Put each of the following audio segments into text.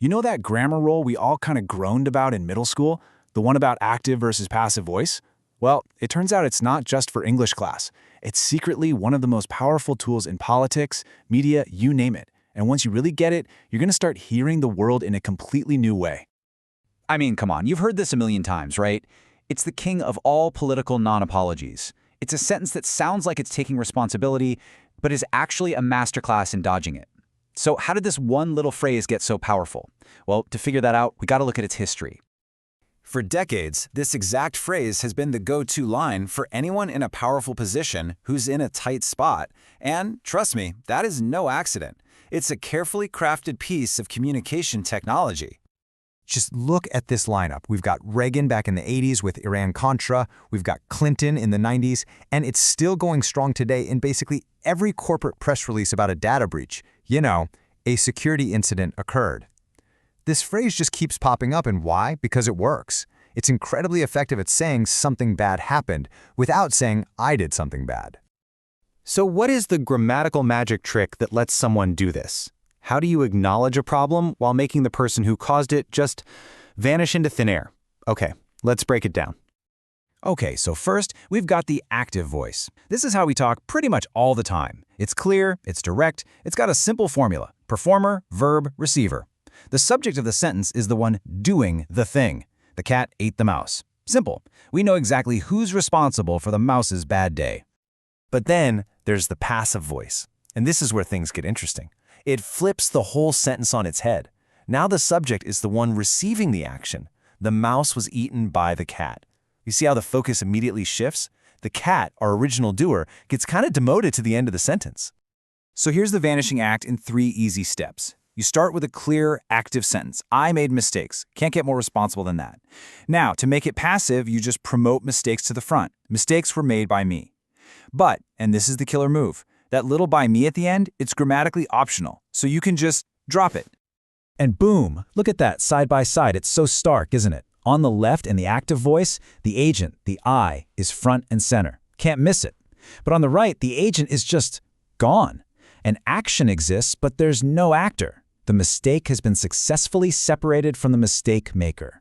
You know that grammar rule we all kind of groaned about in middle school? The one about active versus passive voice? Well, it turns out it's not just for English class. It's secretly one of the most powerful tools in politics, media, you name it. And once you really get it, you're going to start hearing the world in a completely new way. I mean, come on, you've heard this a million times, right? It's the king of all political non-apologies. It's a sentence that sounds like it's taking responsibility, but is actually a masterclass in dodging it. So how did this one little phrase get so powerful? Well, to figure that out, we got to look at its history. For decades, this exact phrase has been the go-to line for anyone in a powerful position who's in a tight spot. And trust me, that is no accident. It's a carefully crafted piece of communication technology. Just look at this lineup. We've got Reagan back in the 80s with Iran-Contra, we've got Clinton in the 90s, and it's still going strong today in basically every corporate press release about a data breach. You know, a security incident occurred. This phrase just keeps popping up, and why? Because it works. It's incredibly effective at saying something bad happened without saying I did something bad. So what is the grammatical magic trick that lets someone do this? How do you acknowledge a problem while making the person who caused it just vanish into thin air? Okay, let's break it down. Okay, so first, we've got the active voice. This is how we talk pretty much all the time. It's clear, it's direct, it's got a simple formula: performer, verb, receiver. The subject of the sentence is the one doing the thing. The cat ate the mouse. Simple. We know exactly who's responsible for the mouse's bad day. But then there's the passive voice. And this is where things get interesting. It flips the whole sentence on its head. Now the subject is the one receiving the action. The mouse was eaten by the cat. You see how the focus immediately shifts? The cat, our original doer, gets kind of demoted to the end of the sentence. So here's the vanishing act in 3 easy steps. You start with a clear, active sentence. I made mistakes. Can't get more responsible than that. Now, to make it passive, you just promote mistakes to the front. Mistakes were made by me. But, and this is the killer move, that little by me at the end, it's grammatically optional, so you can just drop it. And boom, look at that side by side. It's so stark, isn't it? On the left in the active voice, the agent, the I, is front and center. Can't miss it. But on the right, the agent is just gone. An action exists, but there's no actor. The mistake has been successfully separated from the mistake maker.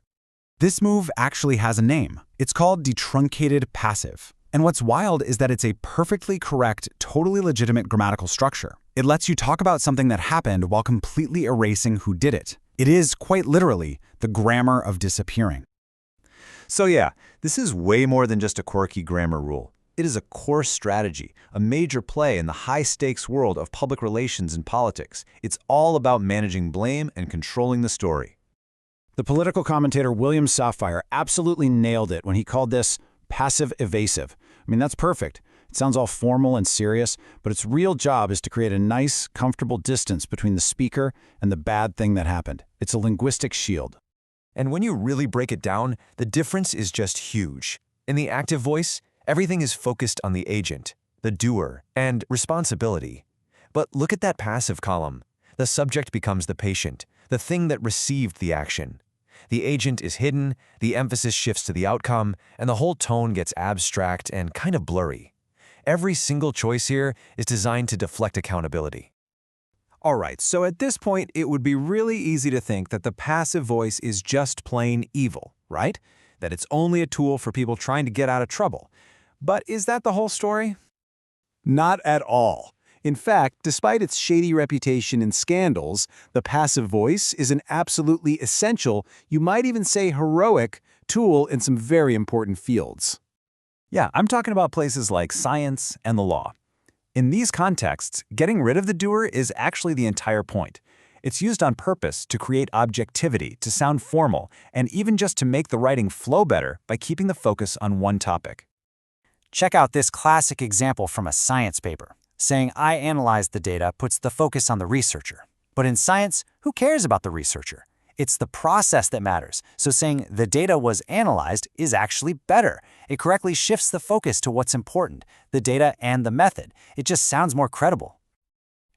This move actually has a name. It's called detruncated passive. And what's wild is that it's a perfectly correct, totally legitimate grammatical structure. It lets you talk about something that happened while completely erasing who did it. It is, quite literally, the grammar of disappearing. So yeah, this is way more than just a quirky grammar rule. It is a core strategy, a major play in the high-stakes world of public relations and politics. It's all about managing blame and controlling the story. The political commentator William Safire absolutely nailed it when he called this passive-evasive. I mean, that's perfect. It sounds all formal and serious, but its real job is to create a nice, comfortable distance between the speaker and the bad thing that happened. It's a linguistic shield. And when you really break it down, the difference is just huge. In the active voice, everything is focused on the agent, the doer, and responsibility. But look at that passive column. The subject becomes the patient, the thing that received the action. The agent is hidden, the emphasis shifts to the outcome, and the whole tone gets abstract and kind of blurry. Every single choice here is designed to deflect accountability. All right, so at this point, it would be really easy to think that the passive voice is just plain evil, right? That it's only a tool for people trying to get out of trouble. But is that the whole story? Not at all. In fact, despite its shady reputation and scandals, the passive voice is an absolutely essential, you might even say heroic, tool in some very important fields. Yeah, I'm talking about places like science and the law. In these contexts, getting rid of the doer is actually the entire point. It's used on purpose to create objectivity, to sound formal, and even just to make the writing flow better by keeping the focus on one topic. Check out this classic example from a science paper. Saying I analyzed the data puts the focus on the researcher. But in science, who cares about the researcher? It's the process that matters, so saying the data was analyzed is actually better. It correctly shifts the focus to what's important, the data and the method. It just sounds more credible.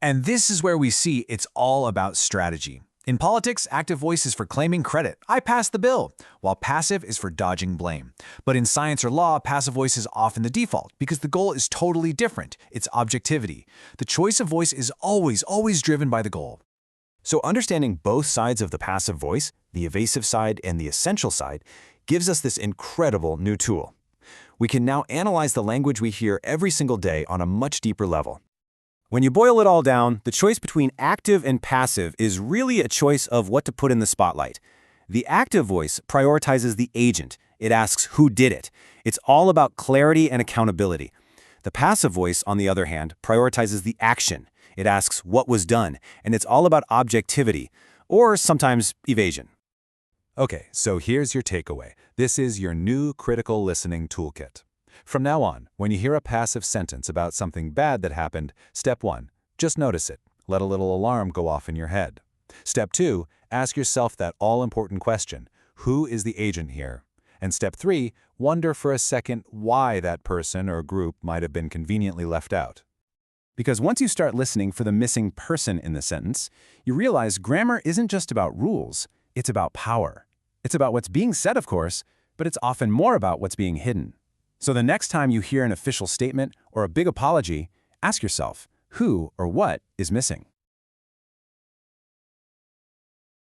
And this is where we see it's all about strategy. In politics, active voice is for claiming credit. I passed the bill, while passive is for dodging blame. But in science or law, passive voice is often the default because the goal is totally different. It's objectivity. The choice of voice is always driven by the goal. So understanding both sides of the passive voice, the evasive side and the essential side, gives us this incredible new tool. We can now analyze the language we hear every single day on a much deeper level. When you boil it all down, the choice between active and passive is really a choice of what to put in the spotlight. The active voice prioritizes the agent. It asks who did it. It's all about clarity and accountability. The passive voice, on the other hand, prioritizes the action. It asks what was done, and it's all about objectivity, or sometimes evasion. Okay, so here's your takeaway. This is your new critical listening toolkit. From now on, when you hear a passive sentence about something bad that happened, step 1, just notice it. Let a little alarm go off in your head. Step 2, ask yourself that all-important question, who is the agent here? And step 3, wonder for a second why that person or group might have been conveniently left out. Because once you start listening for the missing person in the sentence, you realize grammar isn't just about rules, it's about power. It's about what's being said, of course, but it's often more about what's being hidden. So the next time you hear an official statement or a big apology, ask yourself, who or what is missing?